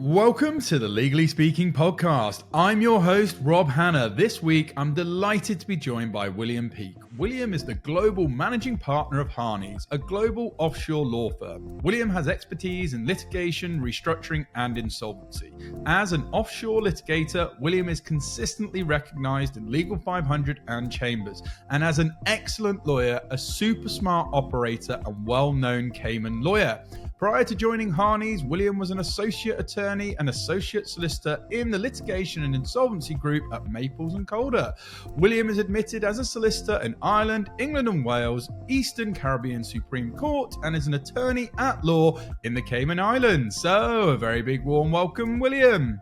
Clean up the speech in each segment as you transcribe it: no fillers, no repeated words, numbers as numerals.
Welcome to the Legally Speaking podcast. I'm your host, Rob Hanna. This week, I'm delighted to be joined by William Peake. William is the global managing partner of Harneys, a global offshore law firm. William has expertise in litigation, restructuring, and insolvency. As an offshore litigator, William is consistently recognized in Legal 500 and Chambers, and as an excellent lawyer, a super smart operator and well-known Cayman lawyer. Prior to joining Harneys, William was an associate attorney and associate solicitor in the litigation and insolvency group at Maples and Calder. William is admitted as a solicitor in Ireland, England and Wales, Eastern Caribbean Supreme Court, and is an attorney at law in the Cayman Islands. So, a very big warm welcome, William.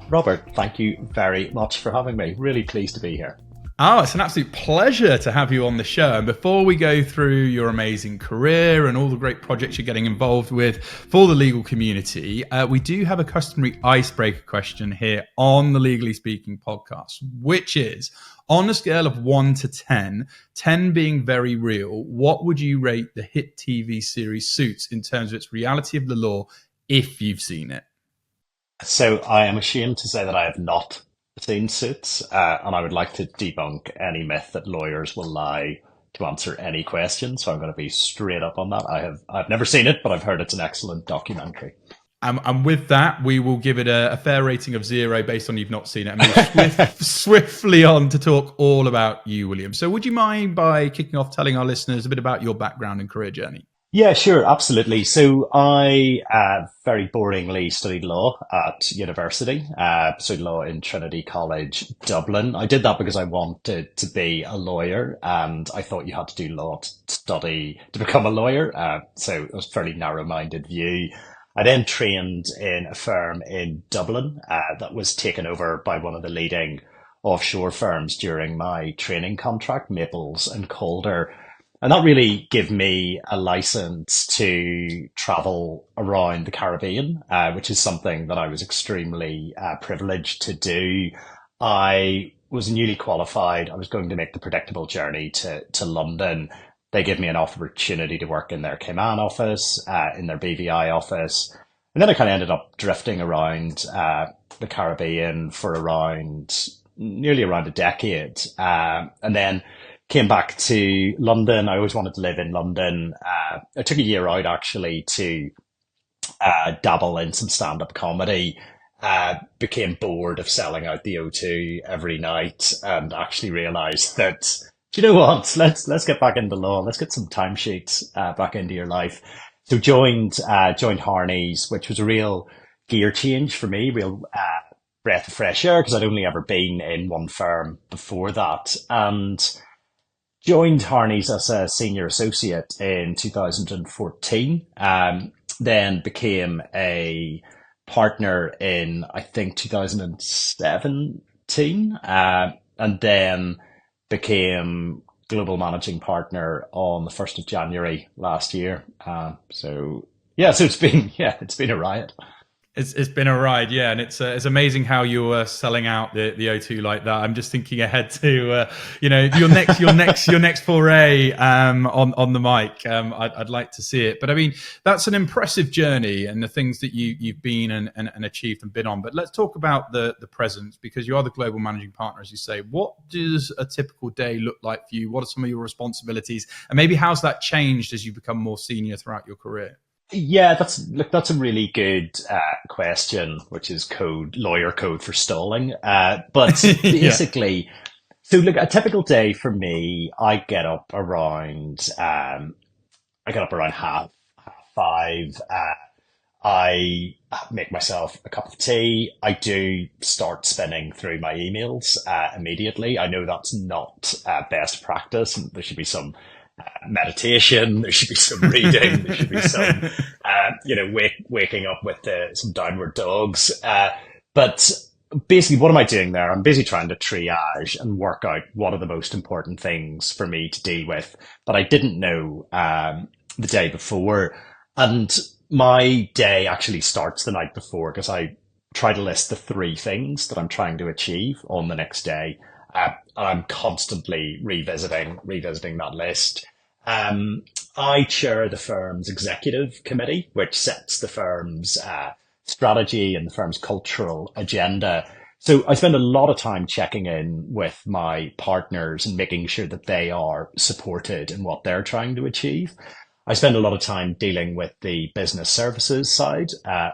Robert, thank you very much for having me. Really pleased to be here. Oh, it's an absolute pleasure to have you on the show. And before we go through your amazing career and all the great projects you're getting involved with for the legal community, we do have a customary icebreaker question here on the Legally Speaking podcast, which is, on a scale of 1 to 10, 10 being very real, what would you rate the hit TV series Suits in terms of its reality of the law if you've seen it? So I am ashamed to say that I have not seen Suits, and I would like to debunk any myth that lawyers will lie to answer any question. So I'm going to be straight up on that. I've never seen it, but I've heard it's an excellent documentary. And with that, we will give it a fair rating of 0 based on you've not seen it. And we'll swiftly on to talk all about you, William. So would you mind by kicking off telling our listeners a bit about your background and career journey? Yeah, sure, absolutely. So I very boringly studied law at university, studied law in Trinity College, Dublin. I did that because I wanted to be a lawyer, and I thought you had to do law to study to become a lawyer. So it was a fairly narrow-minded view. I then trained in a firm in Dublin that was taken over by one of the leading offshore firms during my training contract, Maples and Calder. And that really gave me a license to travel around the Caribbean, which is something that I was extremely privileged to do. I was newly qualified. I was going to make the predictable journey to London. They gave me an opportunity to work in their Cayman office, in their BVI office. And then I kind of ended up drifting around the Caribbean for nearly around a decade. And then came back to London. I always wanted to live in London. I took a year out actually to dabble in some stand-up comedy. Became bored of selling out the O2 every night, and actually realised that, do you know what? Let's get back into law. Let's get some timesheets back into your life. So joined Harneys, which was a real gear change for me, real breath of fresh air, because I'd only ever been in one firm before that, and joined Harneys as a senior associate in 2014, then became a partner in, I think, 2017, and then became global managing partner on the 1st of January last year. So it's been a riot. It's been a ride, yeah, and it's amazing how you're selling out the O2 like that. I'm just thinking ahead to your next foray on the mic. I'd like to see it, but I mean that's an impressive journey and the things that you've been and achieved and been on. But let's talk about the present, because you are the global managing partner, as you say. What does a typical day look like for you? What are some of your responsibilities, and maybe how's that changed as you become more senior throughout your career? Yeah, that's a really good question, which is lawyer code for stalling. But basically, So look, a typical day for me, I get up around half 5. I make myself a cup of tea. I do start spinning through my emails immediately. I know that's not best practice. There should be some meditation. There should be some reading. There should be some, waking up with some downward dogs. But basically, what am I doing there? I'm busy trying to triage and work out what are the most important things for me to deal with. But I didn't know the day before. And my day actually starts the night before because I try to list the 3 things that I'm trying to achieve on the next day. And I'm constantly revisiting that list. I chair the firm's executive committee, which sets the firm's strategy and the firm's cultural agenda. So I spend a lot of time checking in with my partners and making sure that they are supported in what they're trying to achieve. I spend a lot of time dealing with the business services side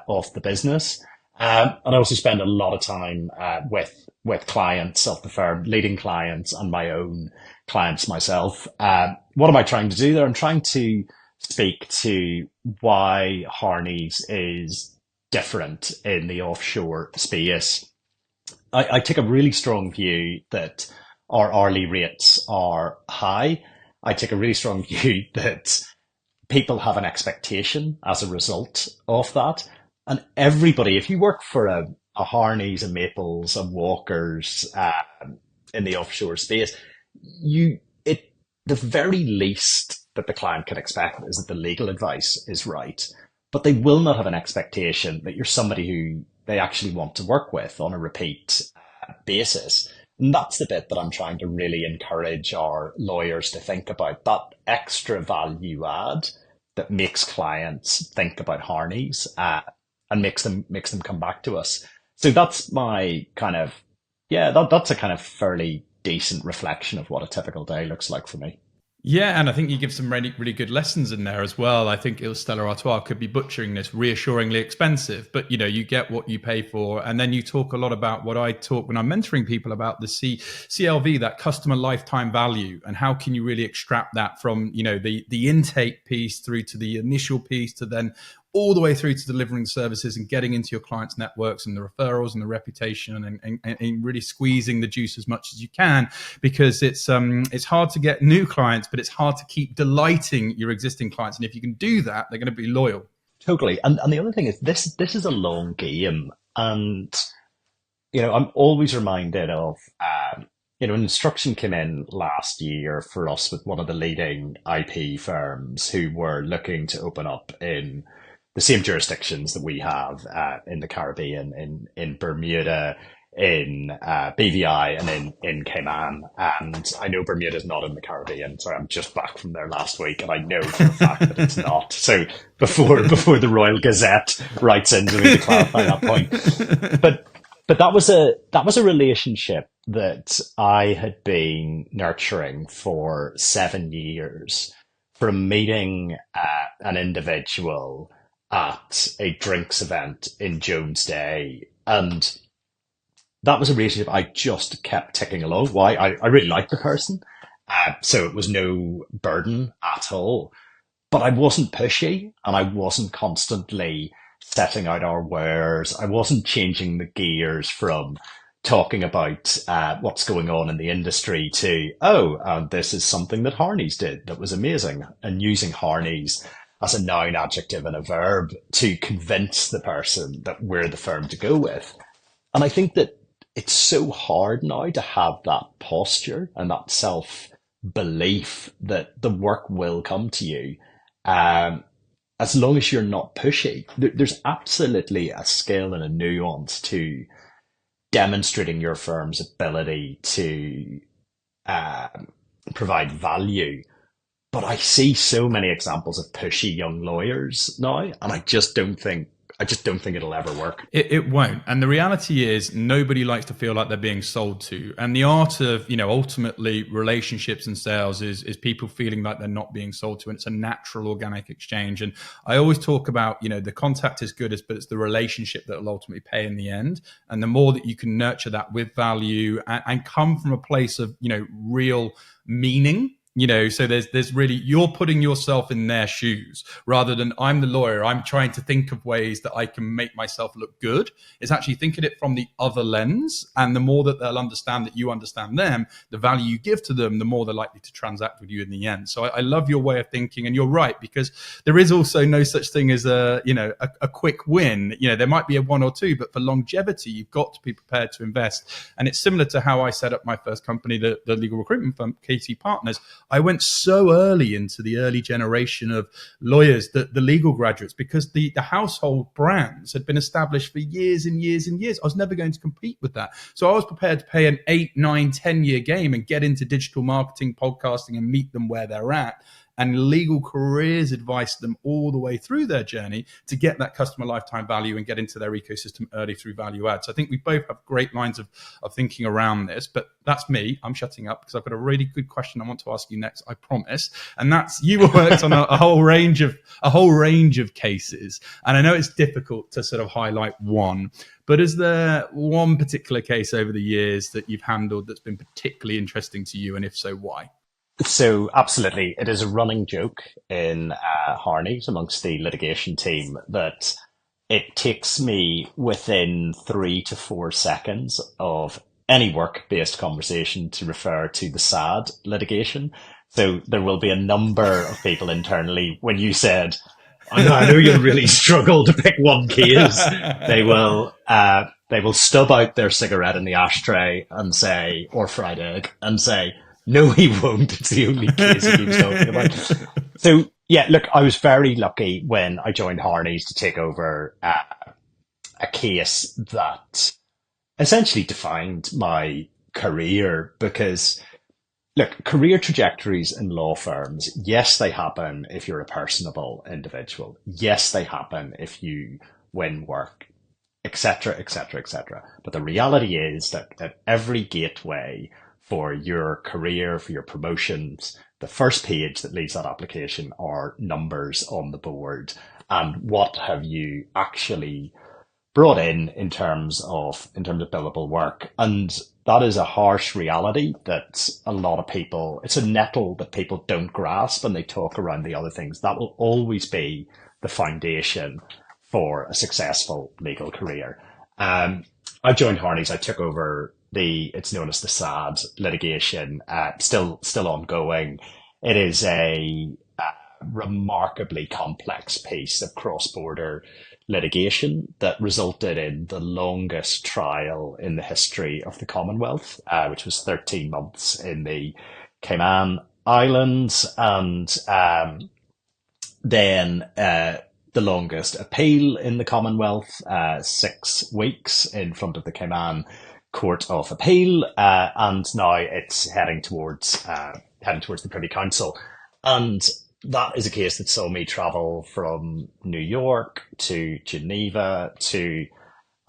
of the business. And I also spend a lot of time with clients of the firm, leading clients and my own clients myself. What am I trying to do there? I'm trying to speak to why Harneys is different in the offshore space. I take a really strong view that our hourly rates are high. I take a really strong view that people have an expectation as a result of that. And everybody, if you work for a Harneys, a Maples, a Walkers in the offshore space, the very least that the client can expect is that the legal advice is right. But they will not have an expectation that you're somebody who they actually want to work with on a repeat basis. And that's the bit that I'm trying to really encourage our lawyers to think about, that extra value add that makes clients think about Harneys and makes them come back to us. So that's my kind of, that's a kind of fairly decent reflection of what a typical day looks like for me. Yeah, and I think you give some really, really good lessons in there as well. I think Stella Artois could be butchering this, reassuringly expensive, but you get what you pay for. And then you talk a lot about what I talk when I'm mentoring people about the CLV, that customer lifetime value, and how can you really extract that from the intake piece through to the initial piece to then all the way through to delivering services and getting into your clients' networks and the referrals and the reputation and really squeezing the juice as much as you can, because it's hard to get new clients, but it's hard to keep delighting your existing clients. And if you can do that, they're going to be loyal. Totally. And the other thing is this is a long game. And, I'm always reminded of, an instruction came in last year for us with one of the leading IP firms who were looking to open up in the same jurisdictions that we have in the Caribbean, in Bermuda, in BVI, and in Cayman. And I know Bermuda's not in the Caribbean. Sorry, I'm just back from there last week, and I know for a fact that it's not. So before the Royal Gazette writes into me to clarify that point. But that was a relationship that I had been nurturing for 7 years, from meeting an individual at a drinks event in Jones Day. And that was a relationship I just kept ticking along. Why? I really liked the person. So it was no burden at all. But I wasn't pushy, and I wasn't constantly setting out our wares. I wasn't changing the gears from talking about what's going on in the industry to, this is something that Harneys did that was amazing, and using Harneys as a noun, adjective, and a verb to convince the person that we're the firm to go with. And I think that it's so hard now to have that posture and that self-belief that the work will come to you. As long as you're not pushy. There's absolutely a skill and a nuance to demonstrating your firm's ability to provide value. But I see so many examples of pushy young lawyers now, and I just don't think it'll ever work. It won't. And the reality is nobody likes to feel like they're being sold to. And the art of, ultimately relationships and sales is people feeling like they're not being sold to. And it's a natural organic exchange. And I always talk about, the contact is good, but it's the relationship that will ultimately pay in the end. And the more that you can nurture that with value and come from a place of, real meaning. So there's really, you're putting yourself in their shoes rather than I'm the lawyer. I'm trying to think of ways that I can make myself look good. It's actually thinking it from the other lens. And the more that they'll understand that you understand them, the value you give to them, the more they're likely to transact with you in the end. So I love your way of thinking, and you're right, because there is also no such thing as a quick win. There might be a one or two, but for longevity, you've got to be prepared to invest. And it's similar to how I set up my first company, the legal recruitment firm, KC Partners. I went so early into the early generation of lawyers, the legal graduates, because the household brands had been established for years and years and years. I was never going to compete with that. So I was prepared to pay an 8, 9, 10-year game and get into digital marketing, podcasting, and meet them where they're at. and legal careers advice them all the way through their journey to get that customer lifetime value and get into their ecosystem early through value add. So I think we both have great lines of thinking around this, but that's me. I'm shutting up because I've got a really good question I want to ask you next, I promise. And that's, you worked on a whole range of cases. And I know it's difficult to sort of highlight one, but is there one particular case over the years that you've handled that's been particularly interesting to you? And if so, why? So absolutely, it is a running joke in Harneys amongst the litigation team that it takes me within 3 to 4 seconds of any work-based conversation to refer to the sad litigation. So there will be a number of people internally when you said, I know you'll really struggle to pick one case. They will stub out their cigarette in the ashtray and say, or fried egg, and say, no, he won't. It's the only case he keeps talking about. So yeah, look, I was very lucky when I joined Harneys to take over a case that essentially defined my career, because look, career trajectories in law firms, yes, they happen if you're a personable individual. Yes, they happen if you win work, etc., etc., etc. But the reality is that at every gateway for your career, for your promotions, the first page that leaves that application are numbers on the board. And what have you actually brought in terms of billable work? And that is a harsh reality that a lot of people, it's a nettle that people don't grasp, and they talk around the other things. That will always be the foundation for a successful legal career. I joined Harneys. I took over it's known as the SAD litigation, still ongoing. It is a remarkably complex piece of cross-border litigation that resulted in the longest trial in the history of the Commonwealth, which was 13 months in the Cayman Islands, and then the longest appeal in the Commonwealth, 6 weeks in front of the Cayman Court of Appeal, and now it's heading towards the Privy Council. And that is a case that saw me travel from New York to Geneva to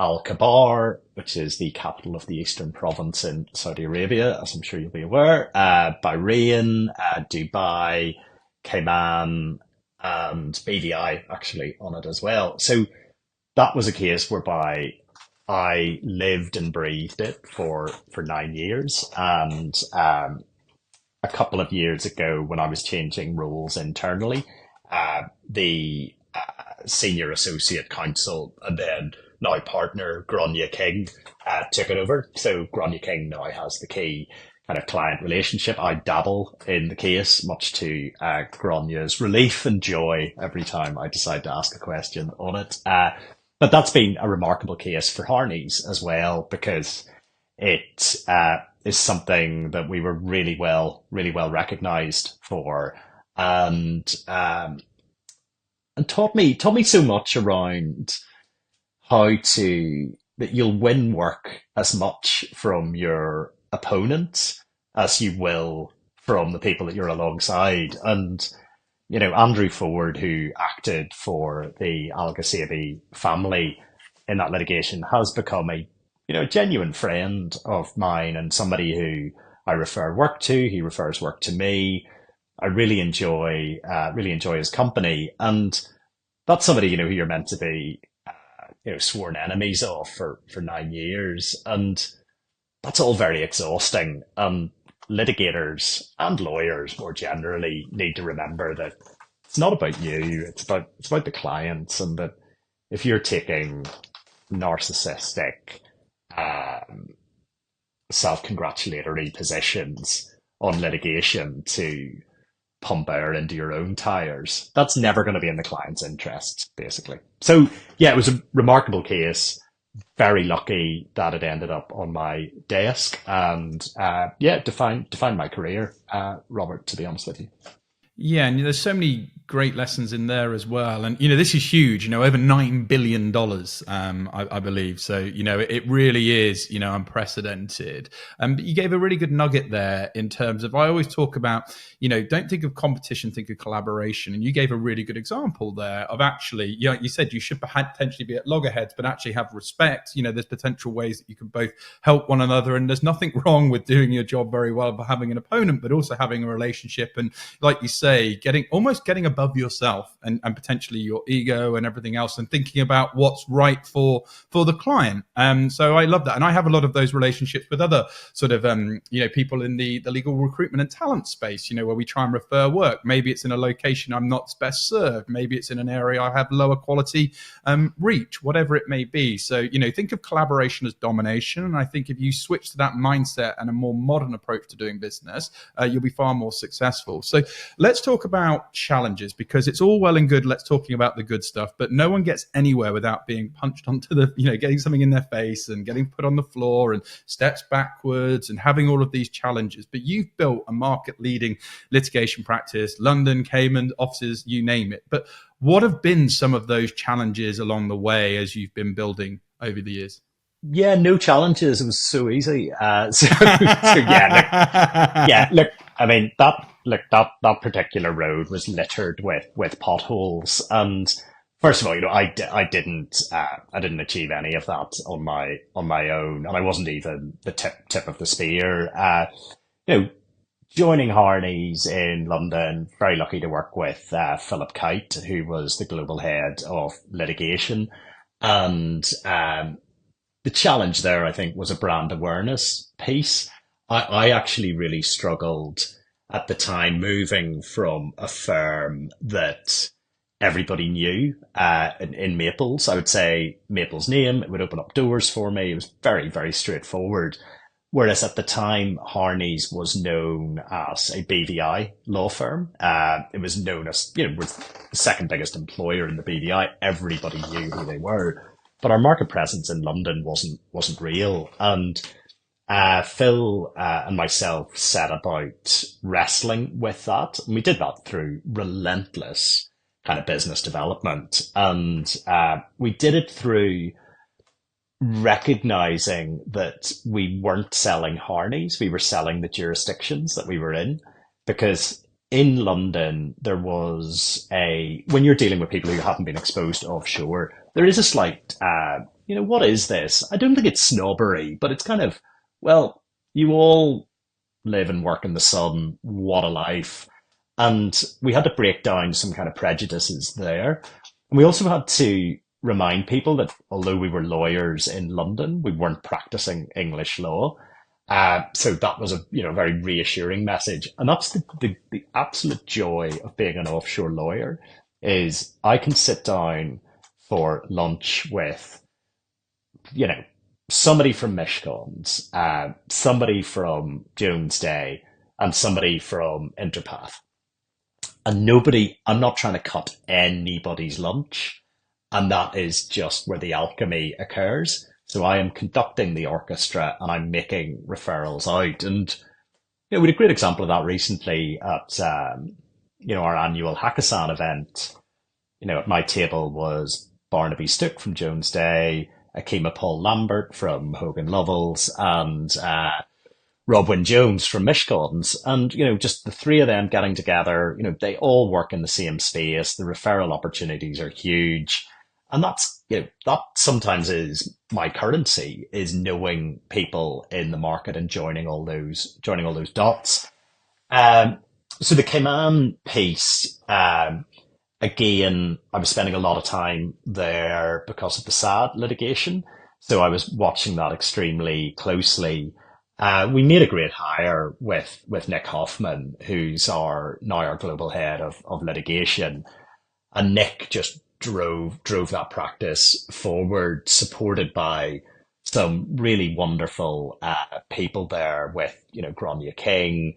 Al-Kabar, which is the capital of the Eastern Province in Saudi Arabia, as I'm sure you'll be aware, Bahrain, Dubai, Cayman, and BVI actually on it as well. So that was a case whereby I lived and breathed it for 9 years. And a couple of years ago, when I was changing roles internally, the senior associate counsel and then now partner Grania King took it over. So Grania King now has the key kind of client relationship. I dabble in the case, much to Grania's relief and joy every time I decide to ask a question on it. But that's been a remarkable case for Harneys as well, because it is something that we were really well recognized for, and taught me so much around that you'll win work as much from your opponents as you will from the people that you're alongside. And you know, Andrew Ford, who acted for the Al Ghassabi family in that litigation, has become a genuine friend of mine and somebody who I refer work to. He refers work to me. I really enjoy his company, and that's somebody who you're meant to be sworn enemies of for 9 years, and that's all very exhausting. Litigators and lawyers more generally need to remember that it's not about you, it's about the clients, and that if you're taking narcissistic, self-congratulatory positions on litigation to pump air into your own tires, that's never going to be in the client's interests, basically. So yeah, it was a remarkable case. Very lucky that it ended up on my desk, and defined my career, Robert, to be honest with you. Yeah, and there's so many great lessons in there as well. And this is huge. Over $9 billion, I believe. So it really is unprecedented. But you gave a really good nugget there in terms of, I always talk about don't think of competition, think of collaboration. And you gave a really good example there of actually, you said you should potentially be at loggerheads, but actually have respect. There's potential ways that you can both help one another, and there's nothing wrong with doing your job very well by having an opponent, but also having a relationship. And like you say, getting above yourself and potentially your ego and everything else, and thinking about what's right for the client. So I love that, and I have a lot of those relationships with other sort of people in the legal recruitment and talent space. Where we try and refer work. Maybe it's in a location I'm not best served. Maybe it's in an area I have lower quality reach. Whatever it may be. So think of collaboration as domination, and I think if you switch to that mindset and a more modern approach to doing business, you'll be far more successful. So let's talk about challenges, because it's all well and good let's talking about the good stuff, but no one gets anywhere without being punched onto the, getting something in their face and getting put on the floor and steps backwards and having all of these challenges. But you've built a market leading litigation practice, London, Cayman offices, you name it. But what have been some of those challenges along the way as you've been building over the years? Yeah, no challenges. It was so easy. Look, I mean, that particular road was littered with potholes. And first of all, I didn't achieve any of that on my own. And I wasn't even the tip of the spear. Joining Harneys in London, very lucky to work with Philip Kite, who was the global head of litigation. And the challenge there, I think, was a brand awareness piece. I actually really struggled at the time moving from a firm that everybody knew in Maples. I would say Maples' name, it would open up doors for me. It was very, very straightforward. Whereas at the time, Harneys was known as a BVI law firm. It was known as, was the second biggest employer in the BVI. Everybody knew who they were. But our market presence in London wasn't real. And Phil and myself set about wrestling with that. And we did that through relentless kind of business development. And we did it through recognizing that we weren't selling Harneys, we were selling the jurisdictions that we were in. Because in London, there was when you're dealing with people who haven't been exposed to offshore, there is a slight, what is this? I don't think it's snobbery, but it's kind of, well, you all live and work in the sun. What a life. And we had to break down some kind of prejudices there. And we also had to remind people that although we were lawyers in London, we weren't practicing English law. So that was a very reassuring message. And that's the absolute joy of being an offshore lawyer, is I can sit down for lunch with, somebody from Mishcons, somebody from Jones Day, and somebody from Interpath. And I'm not trying to cut anybody's lunch. And that is just where the alchemy occurs. So I am conducting the orchestra and I'm making referrals out. And, we had a great example of that recently at, our annual Hackathon event. At my table was Barnaby Stook from Jones Day, Akima Paul Lambert from Hogan Lovells, and Robwyn Jones from Mishcons. And, just the three of them getting together, they all work in the same space. The referral opportunities are huge. And that's, that sometimes is my currency, is knowing people in the market and joining all those dots. So the Cayman piece, again, I was spending a lot of time there because of the SAD litigation. So I was watching that extremely closely. We made a great hire with Nick Hoffman, who's now our global head of litigation. And Nick just drove that practice forward, supported by some really wonderful people there with, Grania King,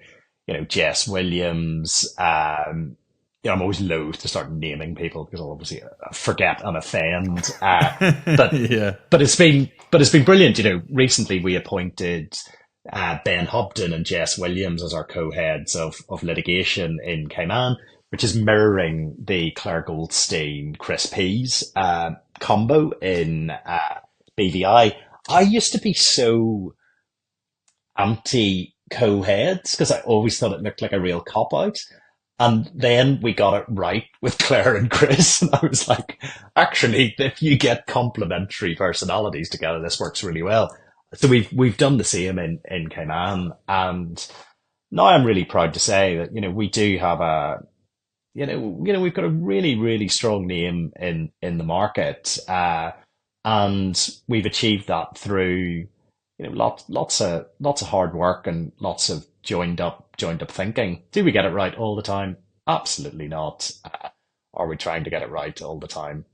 Jess Williams. I'm always loath to start naming people because I'll obviously forget and offend. But Yeah. but it's been brilliant. Recently we appointed Ben Hobden and Jess Williams as our co-heads of litigation in Cayman, which is mirroring the Claire Goldstein, Chris Pease combo in BVI. I used to be so anti co-heads because I always thought it looked like a real cop out. And then we got it right with Claire and Chris. And I was like, actually, if you get complementary personalities together, this works really well. So we've done the same in Cayman. And now I'm really proud to say that, we do have we've got a really, really strong name in the market. And we've achieved that through, lots of hard work and lots of joined up thinking. Do we get it right all the time? Absolutely not. Are we trying to get it right all the time?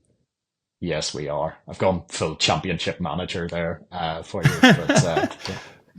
Yes, we are. I've gone full championship manager there for you. But,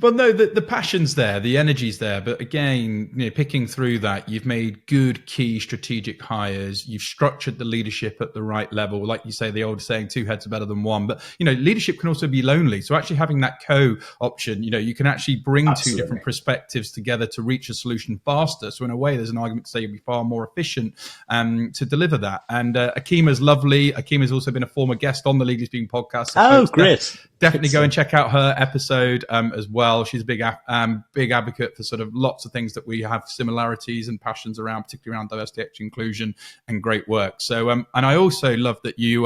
Well, no, the passion's there, the energy's there. But again, picking through that, you've made good key strategic hires. You've structured the leadership at the right level. Like you say, the old saying, two heads are better than one. But, leadership can also be lonely. So actually having that co-option, you can actually bring Absolutely. two different perspectives together to reach a solution faster. So in a way, there's an argument to say you'll be far more efficient to deliver that. And Akima's lovely. Akima's also been a former guest on the Legally Speaking podcast. So great. Definitely go and check out her episode as well. She's a big advocate for sort of lots of things that we have similarities and passions around, particularly around diversity, equity, inclusion, and great work. So, and I also love that you,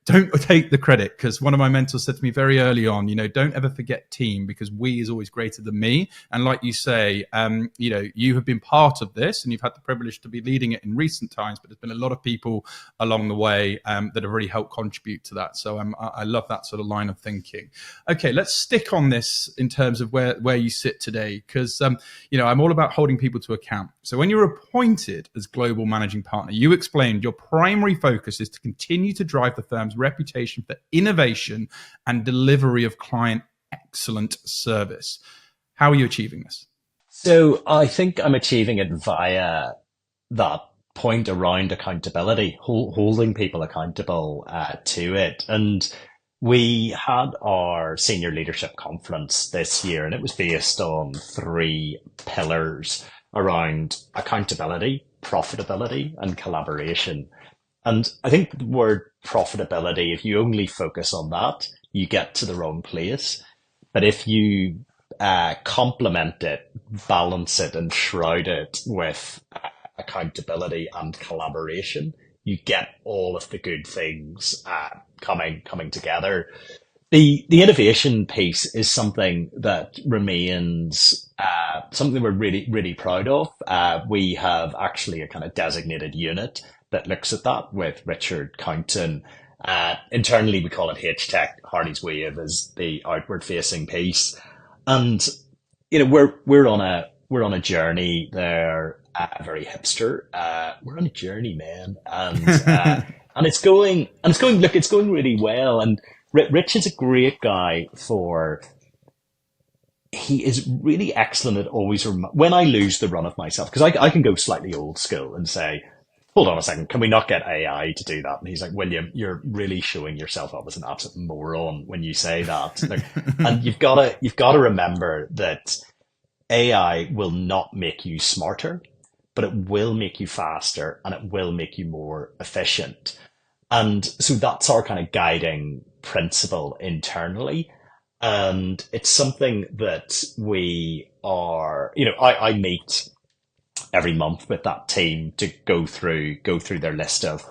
don't take the credit, because one of my mentors said to me very early on, don't ever forget team, because we is always greater than me. And like you say, you have been part of this and you've had the privilege to be leading it in recent times, but there's been a lot of people along the way that have really helped contribute to that. So I love that sort of line of thinking. Okay, let's stick on this in terms of where you sit today, because, I'm all about holding people to account. So when you were appointed as global managing partner, you explained your primary focus is to continue to drive the firm's reputation for innovation and delivery of client excellent service. How are you achieving this? So I think I'm achieving it via that point around accountability, holding people accountable to it. And we had our senior leadership conference this year, and it was based on 3 pillars around accountability, profitability, and collaboration. And I think the word profitability, if you only focus on that, you get to the wrong place. But if you complement it, balance it, and shroud it with accountability and collaboration, you get all of the good things coming together. The innovation piece is something that remains something we're really, really proud of. We have actually a kind of designated unit that looks at that with Richard Counton. Internally, we call it H-Tech. Harneys Wave is the outward-facing piece, and we're on a journey there. Very hipster. We're on a journey, man, and it's going. Look, it's going really well. And Rich is a great guy he is really excellent at always when I lose the run of myself, because I can go slightly old school and say, hold on a second, can we not get AI to do that? And he's like, William, you're really showing yourself up as an absolute moron when you say that. And you've got to remember that AI will not make you smarter, but it will make you faster and it will make you more efficient. And so that's our kind of guiding principle internally. And it's something that we are, I meet every month with that team to go through their list of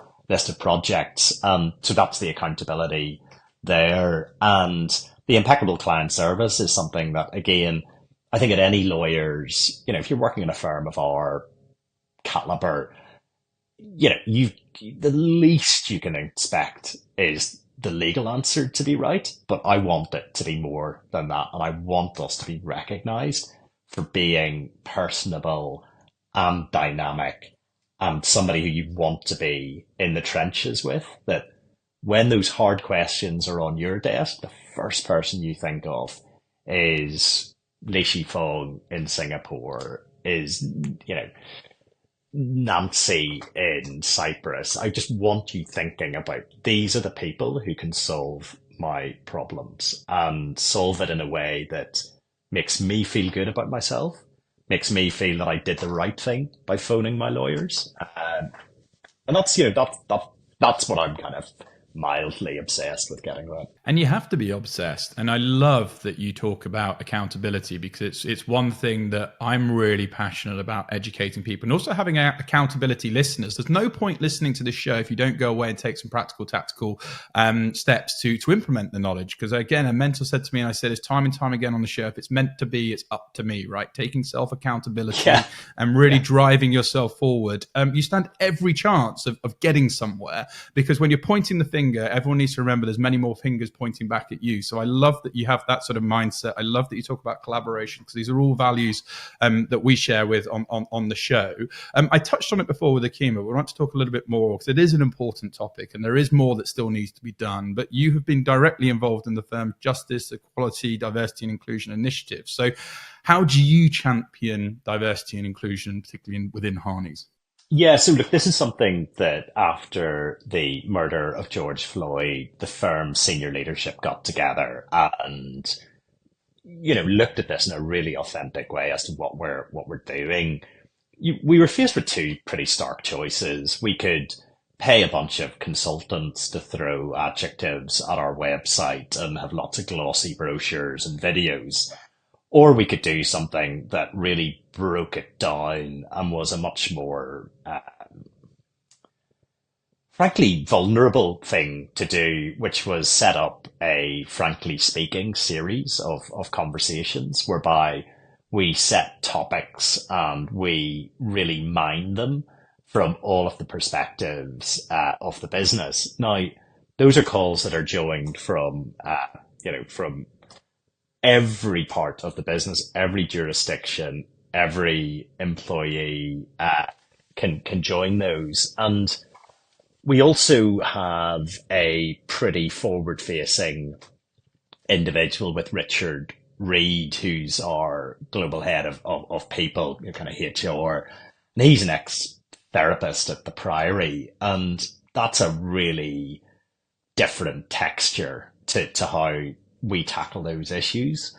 projects. So that's the accountability there. And the impeccable client service is something that, again, I think at any lawyers, if you're working in a firm of our caliber, the least you can expect is the legal answer to be right, but I want it to be more than that. And I want us to be recognized for being personable and dynamic and somebody who you want to be in the trenches with, that when those hard questions are on your desk, the first person you think of is Li Shifeng in Singapore, is, Nancy in Cyprus. I just want you thinking about, these are the people who can solve my problems and solve it in a way that makes me feel good about myself, makes me feel that I did the right thing by phoning my lawyers. And that's, that's what I'm kind of mildly obsessed with getting right. And you have to be obsessed. And I love that you talk about accountability, because it's one thing that I'm really passionate about, educating people and also having accountability listeners. There's no point listening to this show if you don't go away and take some practical, tactical steps to implement the knowledge. Because again, a mentor said to me, and I said it's time and time again on the show, if it's meant to be, it's up to me, right? Taking self-accountability and really driving yourself forward. You stand every chance of getting somewhere, because when you're pointing the finger, everyone needs to remember there's many more fingers pointing back at you. So I love that you have that sort of mindset. I love that you talk about collaboration, because these are all values that we share with on the show. I touched on it before with Akima, but we want to talk a little bit more, because it is an important topic and there is more that still needs to be done. But you have been directly involved in the firm Justice, Equality, Diversity and Inclusion Initiative. So how do you champion diversity and inclusion, particularly within Harneys? Yeah, so look, this is something that after the murder of George Floyd, the firm's senior leadership got together and, looked at this in a really authentic way as to what we're doing. We were faced with two pretty stark choices. We could pay a bunch of consultants to throw adjectives at our website and have lots of glossy brochures and videos. Or we could do something that really broke it down and was a much more, frankly, vulnerable thing to do, which was set up a frankly speaking series of conversations whereby we set topics and we really mine them from all of the perspectives of the business. Now, those are calls that are joined from, from every part of the business, every jurisdiction, every employee can join those. And we also have a pretty forward-facing individual with Richard Reed, who's our global head of people, kind of HR. And he's an ex-therapist at the Priory. And that's a really different texture to how we tackle those issues.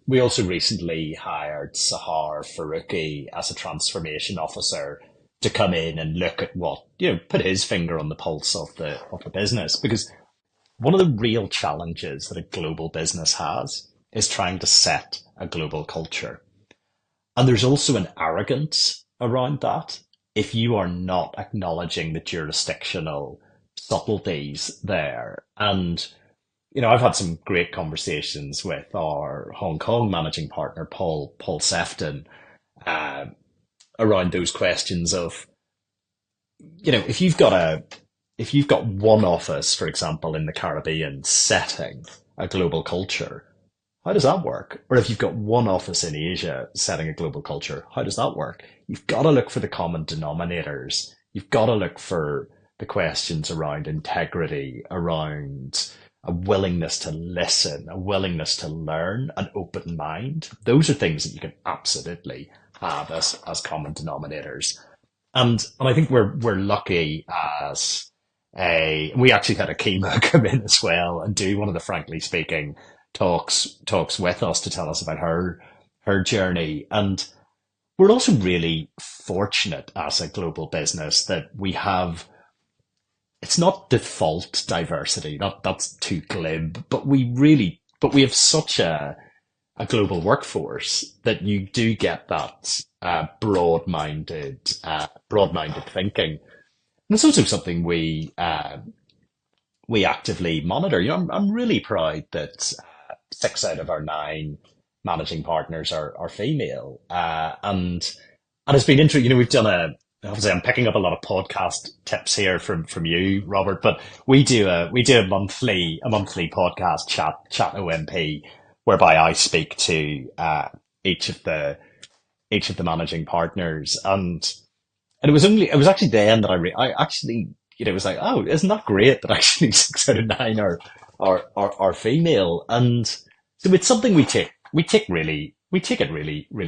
We also recently hired Sahar Faruqi as a transformation officer to come in and look at what, put his finger on the pulse of the business. Because one of the real challenges that a global business has is trying to set a global culture. And there's also an arrogance around that if you are not acknowledging the jurisdictional subtleties there. And I've had some great conversations with our Hong Kong managing partner, Paul Sefton, around those questions of, if you've got one office, for example, in the Caribbean setting a global culture, how does that work? Or if you've got one office in Asia setting a global culture, how does that work? You've got to look for the common denominators. You've got to look for the questions around integrity, around a willingness to listen, a willingness to learn, an open mind. Those are things that you can absolutely have as common denominators. And I think we're lucky as we actually had Akima come in as well and do one of the frankly speaking talks with us to tell us about her journey. And we're also really fortunate as a global business that we have, it's not default diversity, that's too glib, but we have such a global workforce that you do get that broad-minded thinking. And it's also something we actively monitor. I'm really proud that 6 out of our 9 managing partners are female, and it's been interesting. We've done obviously I'm picking up a lot of podcast tips here from you, Robert, but we do a monthly podcast chat OMP whereby I speak to each of the managing partners, and it was actually then that I actually was like, oh, isn't that great that actually 6 out of 9 are female. And so it's something we take it really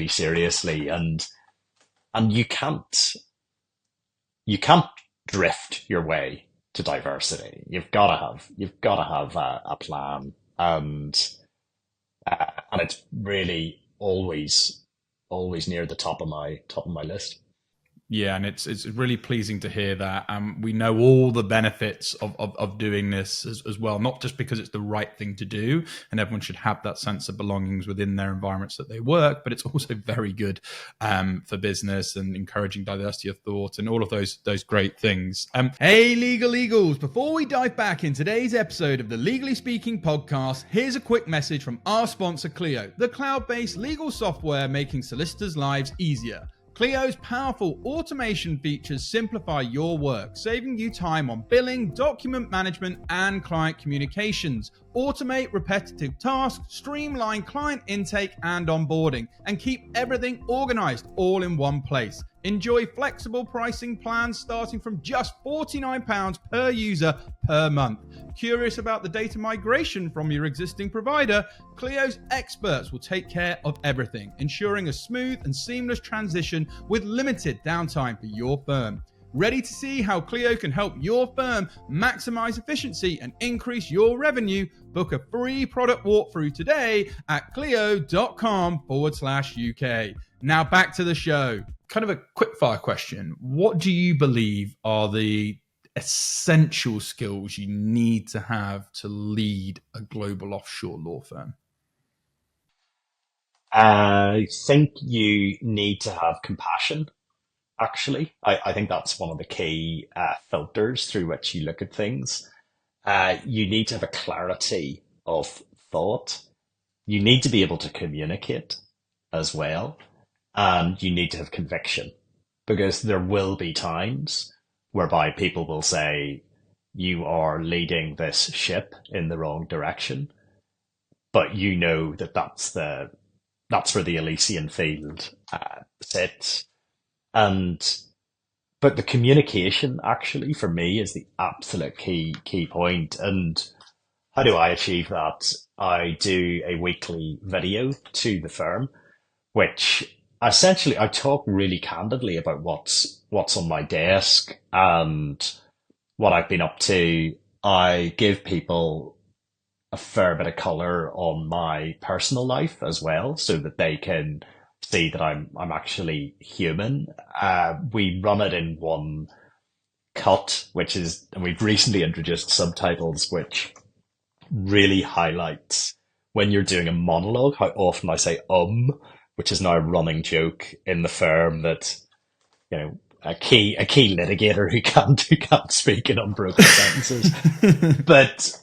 seriously, and you can't drift your way to diversity. You've got to have a plan. And And it's really always near the top of my list. Yeah, and it's really pleasing to hear that. We know all the benefits of doing this as well, not just because it's the right thing to do, and everyone should have that sense of belongings within their environments that they work, but it's also very good for business and encouraging diversity of thought and all of those great things. Hey, Legal Eagles! Before we dive back in today's episode of the Legally Speaking podcast, here's a quick message from our sponsor, Cilo, the cloud-based legal software making solicitors' lives easier. Clio's powerful automation features simplify your work, saving you time on billing, document management, and client communications. Automate repetitive tasks, streamline client intake and onboarding, and keep everything organized all in one place. Enjoy flexible pricing plans starting from just £49 per user per month. Curious about the data migration from your existing provider? Clio's experts will take care of everything, ensuring a smooth and seamless transition with limited downtime for your firm. Ready to see how Cilo can help your firm maximize efficiency and increase your revenue? Book a free product walkthrough today at clio.com/UK. Now back to the show. Kind of a quick fire question. What do you believe are the essential skills you need to have to lead a global offshore law firm? I think you need to have compassion. Actually, I think that's one of the key filters through which you look at things. You need to have a clarity of thought. You need to be able to communicate as well. And you need to have conviction, because there will be times whereby people will say, you are leading this ship in the wrong direction, but you know that that's where the Elysian field sits. And but the communication actually for me is the absolute key point. And how do I achieve that? I do a weekly video to the firm, which essentially I talk really candidly about what's on my desk and what I've been up to. I give people a fair bit of color on my personal life as well, so that they can see that I'm actually human. We run it in one cut, and we've recently introduced subtitles, which really highlights when you're doing a monologue, how often I say which is now a running joke in the firm, that, a key litigator who can't speak in unbroken sentences. But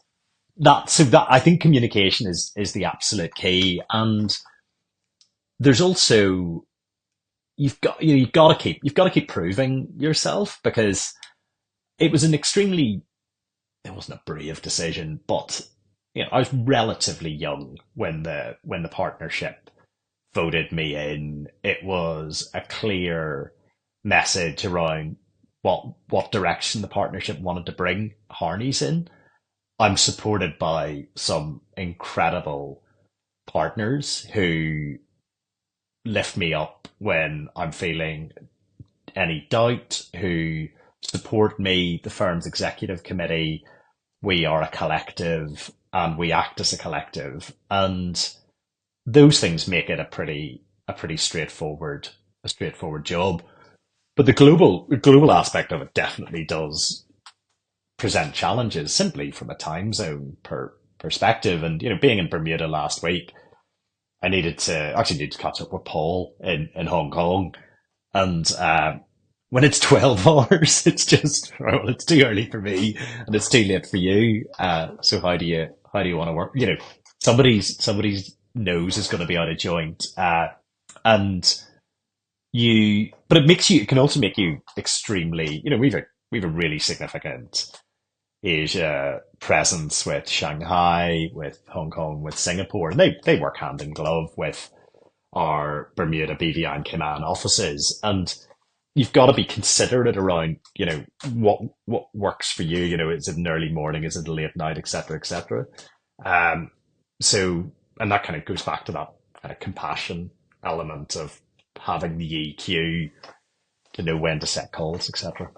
that I think communication is the absolute key. And there's also, you've got to keep proving yourself, because it was it wasn't a brave decision, but I was relatively young when the partnership voted me in. It was a clear message around what direction the partnership wanted to bring Harneys in. I'm supported by some incredible partners who lift me up when I'm feeling any doubt, who support me. The firm's executive committee, we are a collective and we act as a collective. And those things make it a pretty straightforward job. But the global aspect of it definitely does present challenges, simply from a time zone perspective. And being in Bermuda last week, I needed to catch up with Paul in Hong Kong, and when it's 12 hours, it's just, well, it's too early for me and it's too late for you. So how do you want to work? Somebody's nose is going to be out of joint, and but it can also make you extremely, we've a really significant Asia presence with Shanghai, with Hong Kong, with Singapore, and they work hand in glove with our Bermuda, BVI, and Cayman offices. And you've got to be considerate around, what works for you. Is it an early morning? Is it a late night, et cetera, et cetera. And that kind of goes back to that kind of compassion element of having the EQ to know when to set calls, etc.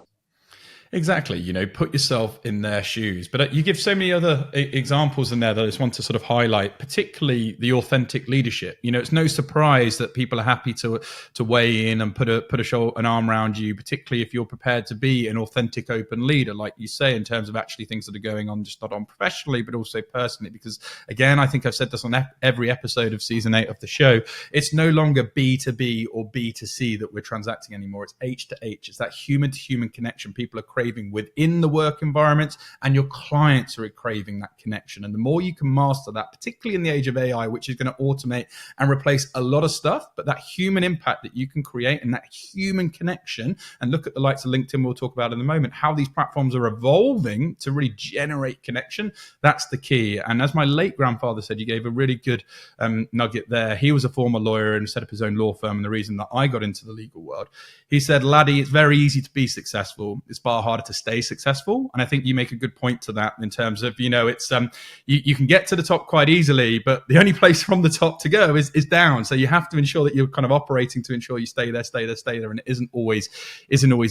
Exactly. Put yourself in their shoes. But you give so many other examples in there that I just want to sort of highlight, particularly the authentic leadership. It's no surprise that people are happy to weigh in and put an arm around you, particularly if you're prepared to be an authentic, open leader, like you say, in terms of actually things that are going on, just not on professionally, but also personally. Because again, I think I've said this on every episode of season 8 of the show. It's no longer B to B or B to C that we're transacting anymore. It's H to H. It's that human to human connection people are craving within the work environment, and your clients are craving that connection. And the more you can master that, particularly in the age of AI, which is going to automate and replace a lot of stuff, but that human impact that you can create and that human connection, and look at the likes of LinkedIn, we'll talk about in a moment, how these platforms are evolving to really generate connection. That's the key. And as my late grandfather said, you gave a really good nugget there. He was a former lawyer and set up his own law firm. And the reason that I got into the legal world, he said, laddie, it's very easy to be successful. It's far harder to stay successful. And I think you make a good point to that in terms of, it's you can get to the top quite easily, but the only place from the top to go is down. So you have to ensure that you're kind of operating to ensure you stay there. And it isn't always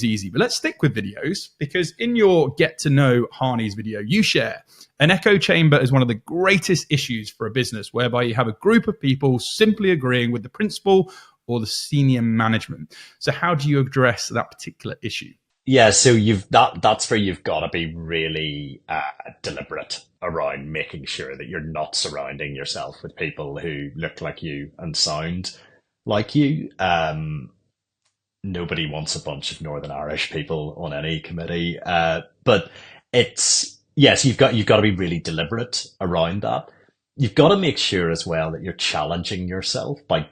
easy. But let's stick with videos, because in your Get to Know Harneys video, you share an echo chamber is one of the greatest issues for a business, whereby you have a group of people simply agreeing with the principal or the senior management. So how do you address that particular issue? Yeah, so that's where you've got to be really deliberate around making sure that you're not surrounding yourself with people who look like you and sound like you. Nobody wants a bunch of Northern Irish people on any committee, but yes, you've got to be really deliberate around that. You've got to make sure as well that you're challenging yourself by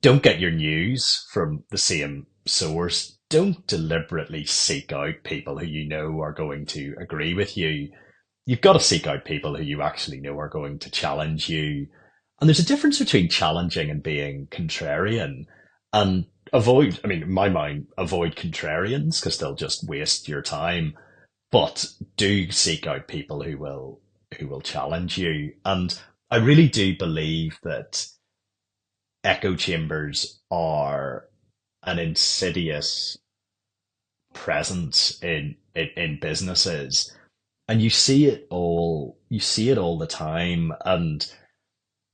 don't get your news from the same source. Don't deliberately seek out people who you know are going to agree with you. You've got to seek out people who you actually know are going to challenge you. And there's a difference between challenging and being contrarian. And in my mind, avoid contrarians because they'll just waste your time. But do seek out people who will challenge you. And I really do believe that echo chambers are an insidious presence in businesses, and you see it all the time. And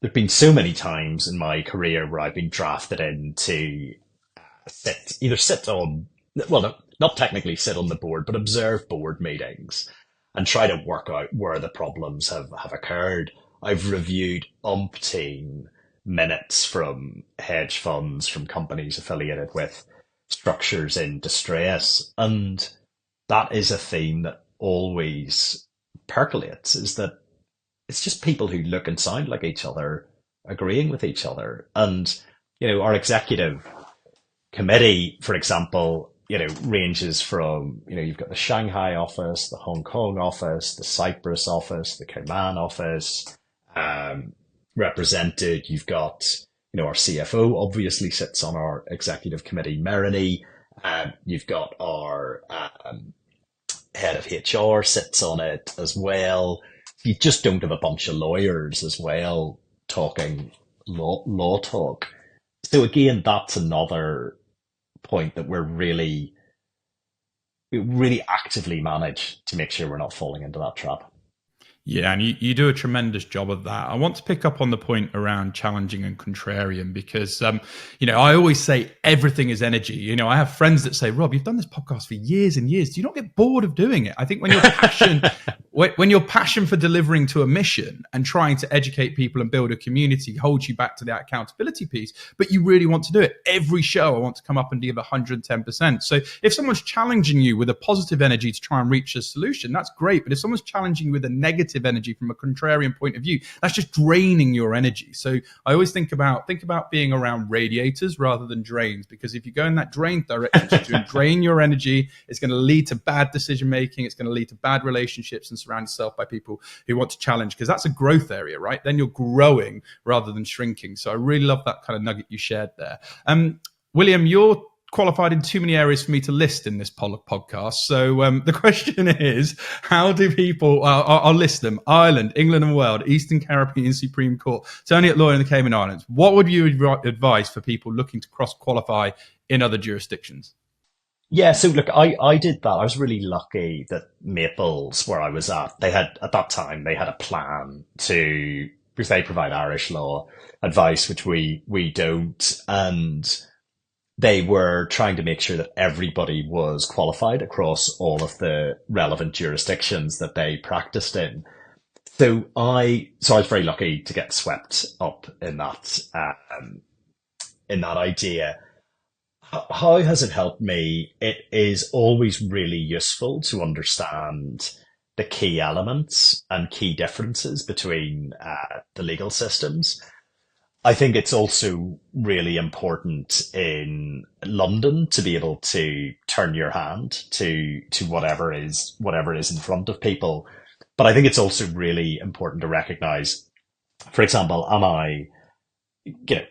there've been so many times in my career where I've been drafted in to sit on, well, not technically sit on the board, but observe board meetings and try to work out where the problems have occurred. I've reviewed umpteen minutes from hedge funds, from companies affiliated with structures in distress. And that is a theme that always percolates, is that it's just people who look and sound like each other agreeing with each other. And, our executive committee, for example, ranges from, you've got the Shanghai office, the Hong Kong office, the Cyprus office, the Cayman office, represented. You've got, our CFO obviously sits on our executive committee, Melanie. You've got our head of HR sits on it as well. You just don't have a bunch of lawyers as well talking law talk. So again, that's another point that we really actively manage to make sure we're not falling into that trap. Yeah, and you do a tremendous job of that. I want to pick up on the point around challenging and contrarian because, I always say everything is energy. I have friends that say, Rob, you've done this podcast for years and years. Do you not get bored of doing it? I think when your passion for delivering to a mission and trying to educate people and build a community holds you back to that accountability piece, but you really want to do it. Every show, I want to come up and give 110%. So if someone's challenging you with a positive energy to try and reach a solution, that's great. But if someone's challenging you with a negative energy from a contrarian point of view, that's just draining your energy. So I always think about being around radiators rather than drains, because if you go in that drain direction, it's going to drain your energy. It's going to lead to bad decision making. It's going to lead to bad relationships, and surround yourself by people who want to challenge, because that's a growth area, right? Then you're growing rather than shrinking. So I really love that kind of nugget you shared there. William, you're qualified in too many areas for me to list in this podcast. So the question is, how do people, I'll list them: Ireland, England and Wales, Eastern Caribbean Supreme Court, Tony at Law in the Cayman Islands. What would you advise for people looking to cross-qualify in other jurisdictions? Yeah, so look, I did that. I was really lucky that Maples, where I was at, they had, at that time, they had a plan to, because they provide Irish law advice, which we don't. And they were trying to make sure that everybody was qualified across all of the relevant jurisdictions that they practiced in. So I was very lucky to get swept up in that idea. How has it helped me? It is always really useful to understand the key elements and key differences between the legal systems. I think it's also really important in London to be able to turn your hand to whatever is in front of people. But I think it's also really important to recognize, for example, you know,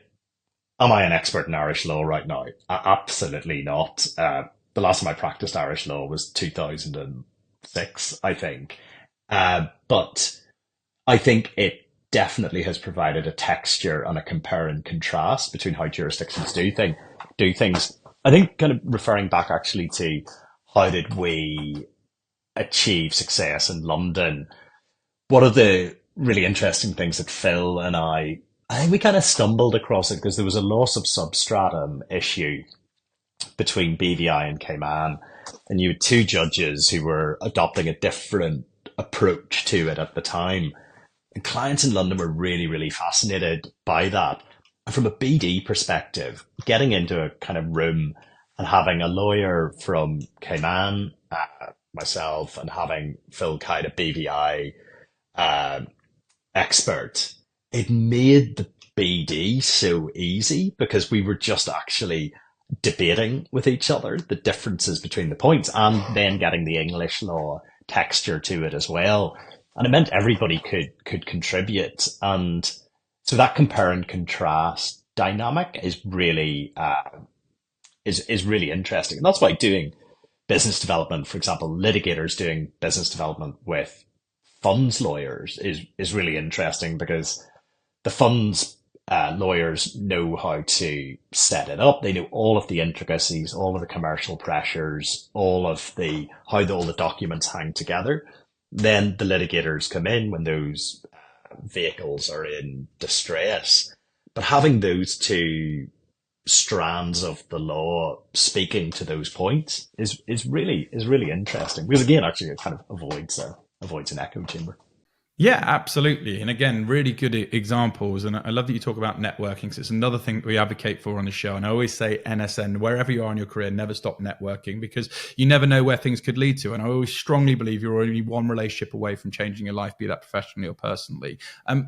am I an expert in Irish law right now? Absolutely not. The last time I practiced Irish law was 2006, I think. But I think it definitely has provided a texture and a compare and contrast between how jurisdictions do things. I think kind of referring back actually to how did we achieve success in London, one of the really interesting things that Phil and I think we kind of stumbled across it because there was a loss of substratum issue between BVI and Cayman, and you had two judges who were adopting a different approach to it at the time. And clients in London were really, really fascinated by that. And from a BD perspective, getting into a kind of room and having a lawyer from Cayman, myself, and having Phil Kite, a BVI uh, expert, it made the BD so easy because we were just actually debating with each other the differences between the points and then getting the English law texture to it as well. And it meant everybody could contribute. And so that compare and contrast dynamic is really interesting. And that's why doing business development, for example, litigators doing business development with funds lawyers is really interesting because the funds lawyers know how to set it up. They know all of the intricacies, all of the commercial pressures, all the documents hang together. Then the litigators come in when those vehicles are in distress. But having those two strands of the law speaking to those points is really interesting because again, actually, it kind of avoids an echo chamber. Yeah, absolutely. And again, really good examples. And I love that you talk about networking because it's another thing that we advocate for on the show. And I always say NSN, wherever you are in your career, never stop networking because you never know where things could lead to. And I always strongly believe you're only one relationship away from changing your life, be that professionally or personally.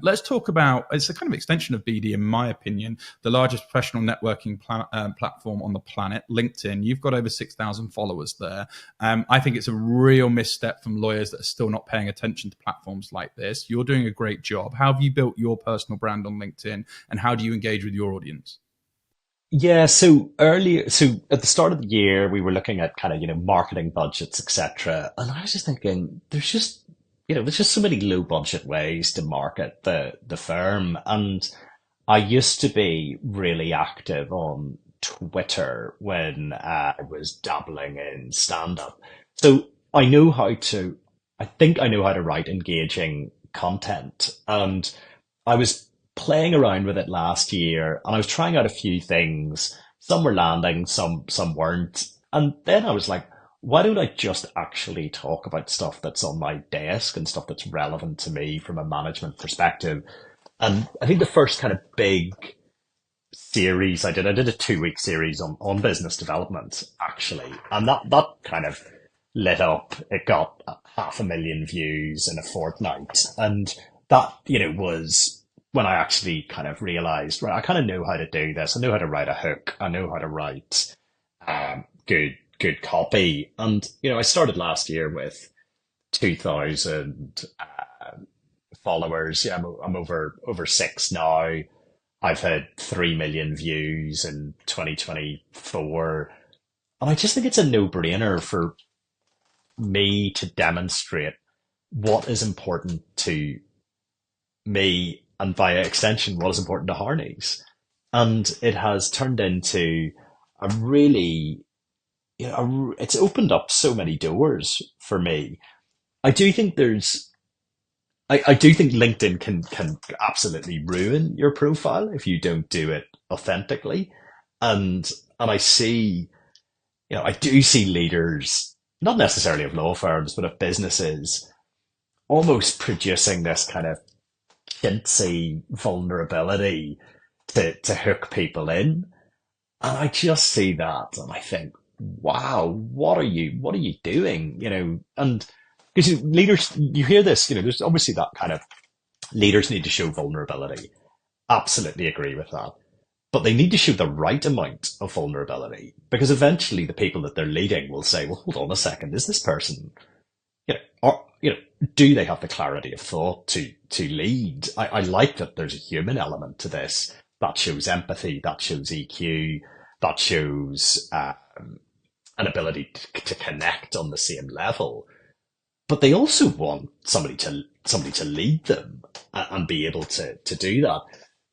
Let's talk about, it's a kind of extension of BD, in my opinion, the largest professional networking platform on the planet, LinkedIn. You've got over 6,000 followers there. I think it's a real misstep from lawyers that are still not paying attention to platforms like this. You're doing a great job. How have you built your personal brand on LinkedIn and how do you engage with your audience? Yeah, so at the start of the year, we were looking at kind of, marketing budgets, etc. And I was just thinking, there's just so many low budget ways to market the firm. And I used to be really active on Twitter when I was dabbling in stand up. So I think I know how to write engaging content. And I was playing around with it last year and I was trying out a few things. Some were landing, some weren't. And then I was like, why don't I just actually talk about stuff that's on my desk and stuff that's relevant to me from a management perspective? And I think the first kind of big series I did a 2 week series on business development actually. And that kind of lit up. It got 500,000 views in a fortnight. And that, was when I actually kind of realized, right, I kind of know how to do this. I know how to write a hook. I know how to write good copy. And, I started last year with 2,000 followers. Yeah, I'm over six now. I've had 3 million views in 2024. And I just think it's a no-brainer for me to demonstrate what is important to me and via extension, what is important to Harneys. And it has turned into a really, it's opened up so many doors for me. I do think I do think LinkedIn can absolutely ruin your profile if you don't do it authentically. And I see, I do see leaders, not necessarily of law firms, but of businesses, almost producing this kind of chintzy vulnerability to hook people in. And I just see that and I think, wow, what are you doing? And because leaders, you hear this, there's obviously that kind of leaders need to show vulnerability. Absolutely agree with that. But they need to show the right amount of vulnerability because eventually the people that they're leading will say, well, hold on a second, is this person, or, do they have the clarity of thought to lead? I like that there's a human element to this that shows empathy, that shows EQ, that shows an ability to connect on the same level. But they also want somebody to lead them and be able to do that.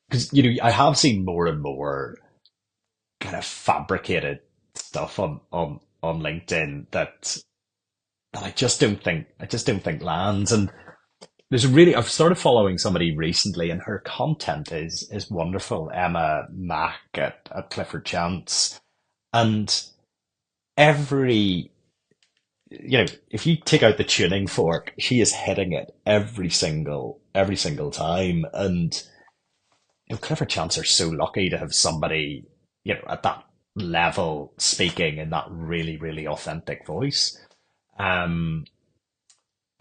Because, I have seen more and more kind of fabricated stuff on LinkedIn that I just don't think lands. And I've started following somebody recently and her content is wonderful. Emma Mack at Clifford Chance. And every, if you take out the tuning fork, she is hitting it every single time. And Clifford Chance are so lucky to have somebody, at that level speaking in that really, really authentic voice.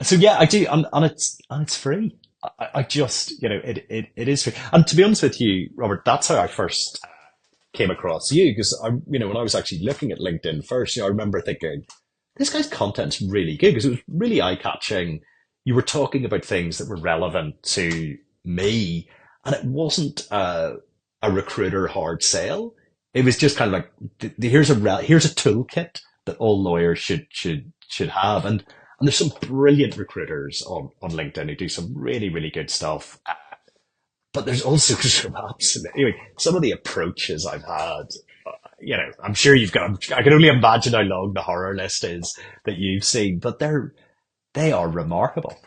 So yeah, I do, and it's free. I just, it is free. And to be honest with you, Robert, that's how I first came across you because when I was actually looking at LinkedIn first, I remember thinking this guy's content's really good because it was really eye catching. You were talking about things that were relevant to me, and it wasn't a recruiter hard sell. It was just kind of like here's a toolkit that all lawyers should have, and there's some brilliant recruiters on LinkedIn who do some really, really good stuff. But there's also some of the approaches I've had. I'm sure you've got. I can only imagine how long the horror list is that you've seen, but they are remarkable.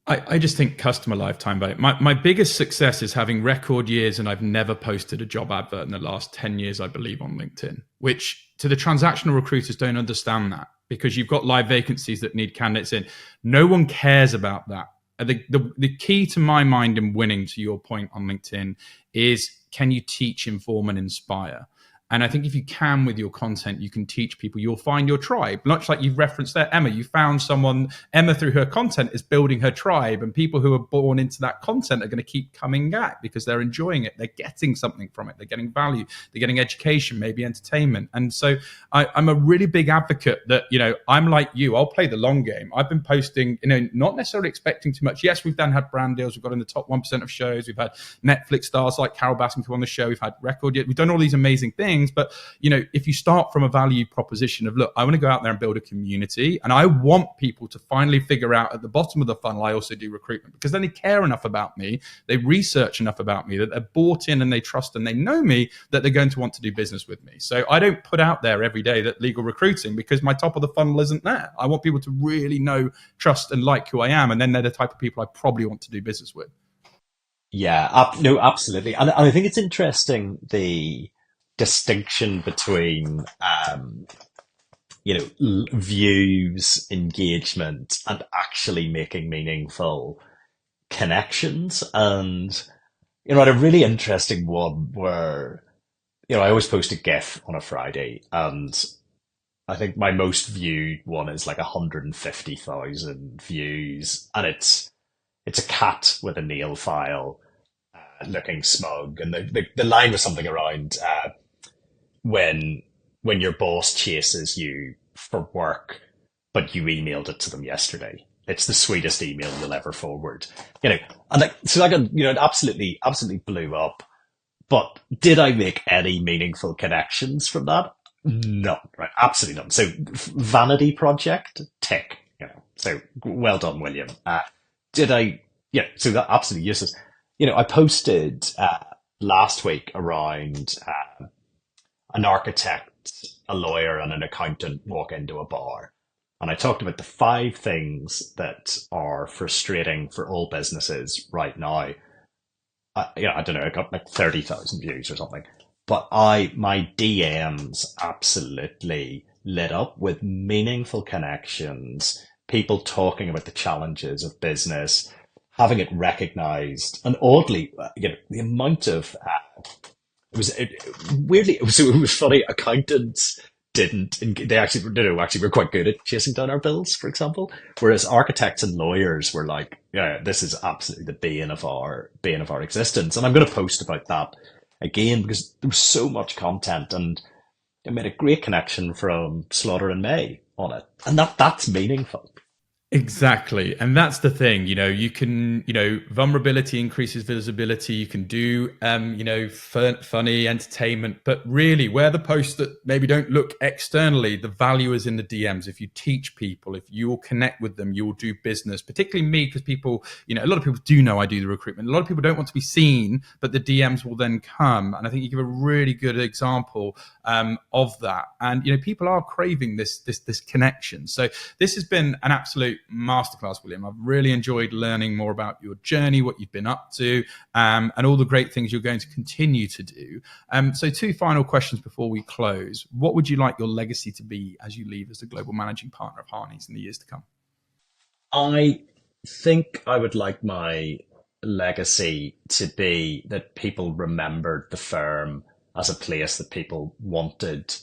I just think customer lifetime value. My biggest success is having record years, and I've never posted a job advert in the last 10 years, I believe, on LinkedIn, which to the transactional recruiters don't understand that because you've got live vacancies that need candidates in. No one cares about that. The key to my mind in winning, to your point on LinkedIn, is can you teach, inform, and inspire? And I think if you can with your content, you can teach people, you'll find your tribe. Much like you've referenced there, Emma, you found someone, Emma through her content is building her tribe, and people who are born into that content are going to keep coming back because they're enjoying it. They're getting something from it. They're getting value. They're getting education, maybe entertainment. And so I'm a really big advocate that, I'm like you, I'll play the long game. I've been posting, not necessarily expecting too much. Yes, we've had brand deals. We've got in the top 1% of shows. We've had Netflix stars like Carol Baskin on the show. We've had record. We've done all these amazing things. But, if you start from a value proposition of, look, I want to go out there and build a community, and I want people to finally figure out at the bottom of the funnel, I also do recruitment, because then they care enough about me, they research enough about me, that they're bought in and they trust and they know me, that they're going to want to do business with me. So I don't put out there every day that legal recruiting because my top of the funnel isn't there. I want people to really know, trust, and like who I am. And then they're the type of people I probably want to do business with. Yeah, no, absolutely. And I think it's interesting, the distinction between, views, engagement, and actually making meaningful connections. And, I had a really interesting one where, I always post a GIF on a Friday, and I think my most viewed one is like 150,000 views, and it's a cat with a nail file, looking smug, and the line was something around when your boss chases you for work, but you emailed it to them yesterday. It's the sweetest email you'll ever forward. And it absolutely blew up. But did I make any meaningful connections from that? No, right? Absolutely none. So vanity project, tick. So well done, William. Did I? Yeah. So that absolutely useless. I posted last week around an architect a lawyer and an accountant walk into a bar. And I talked about the 5 things that are frustrating for all businesses right now. I don't know, I got like 30,000 views or something. But my DMs absolutely lit up with meaningful connections, people talking about the challenges of business, having it recognized. And oddly, the amount of, weirdly, it was funny, accountants they actually, were quite good at chasing down our bills, for example. Whereas architects and lawyers were like, yeah, this is absolutely the bane of our existence. And I'm going to post about that again because there was so much content, and it made a great connection from Slaughter and May on it. And that's meaningful. Exactly. And that's the thing, you can, vulnerability increases visibility. You can do, funny entertainment, but really where the posts that maybe don't look externally, the value is in the DMs. If you teach people, if you will connect with them, you will do business, particularly me, because people, a lot of people do know I do the recruitment. A lot of people don't want to be seen, but the DMs will then come. And I think you give a really good example of that. And, people are craving this connection. So this has been an absolute masterclass, William. I've really enjoyed learning more about your journey, what you've been up to, and all the great things you're going to continue to do. So 2 final questions before we close. What would you like your legacy to be as you leave as the global managing partner of Harneys in the years to come? I think I would like my legacy to be that people remembered the firm as a place that people wanted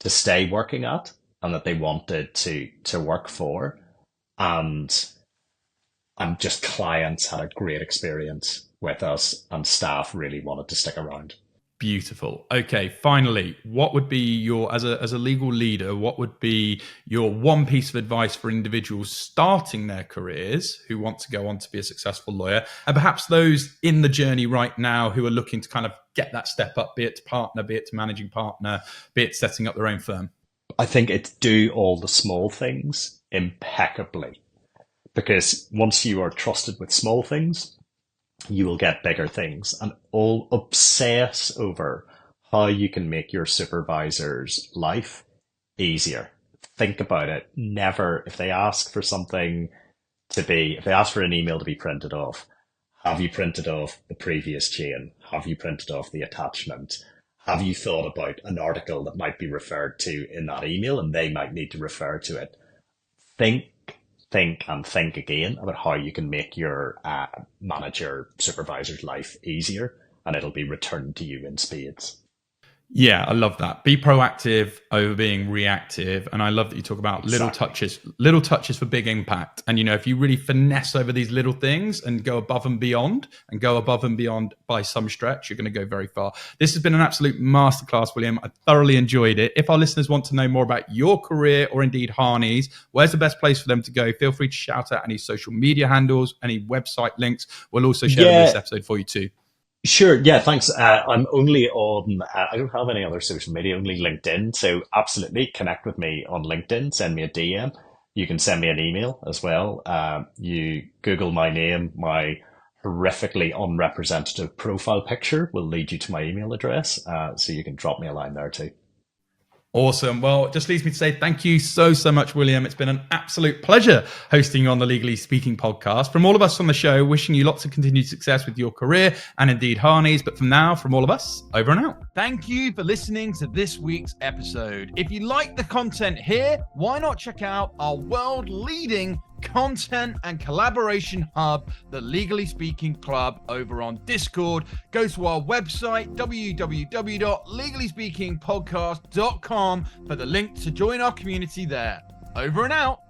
to stay working at and that they wanted to work for. And just clients had a great experience with us and staff really wanted to stick around. Beautiful. Okay, finally, what would be your, as a legal leader, what would be your one piece of advice for individuals starting their careers who want to go on to be a successful lawyer, and perhaps those in the journey right now who are looking to kind of get that step up, be it to partner, be it to managing partner, be it setting up their own firm? I think it's do all the small things impeccably, because once you are trusted with small things, you will get bigger things, and all obsess over how you can make your supervisor's life easier. Think about it. Never, if they ask for if they ask for an email to be printed off, have you printed off the previous chain? Have you printed off the attachment? Have you thought about an article that might be referred to in that email and they might need to refer to it? Think again about how you can make your manager, supervisor's life easier, and it'll be returned to you in spades. Yeah, I love that. Be proactive over being reactive. And I love that you talk about little touches for big impact. And, if you really finesse over these little things and go above and beyond by some stretch, you're going to go very far. This has been an absolute masterclass, William. I thoroughly enjoyed it. If our listeners want to know more about your career or indeed Harneys, where's the best place for them to go? Feel free to shout out any social media handles, any website links. We'll also share this episode for you too. Sure. Yeah, thanks. I'm only on, I don't have any other social media, only LinkedIn. So absolutely connect with me on LinkedIn. Send me a DM. You can send me an email as well. You Google my name, my horrifically unrepresentative profile picture will lead you to my email address. So you can drop me a line there too. Awesome. Well, it just leaves me to say thank you so much, William. It's been an absolute pleasure hosting you on the Legally Speaking podcast. From all of us on the show, wishing you lots of continued success with your career and indeed Harneys. But from all of us, over and out. Thank you for listening to this week's episode. If you like the content here, why not check out our world-leading content and collaboration hub, the Legally Speaking Club, over on Discord. Go to our website, www.legallyspeakingpodcast.com, for the link to join our community there. Over and out.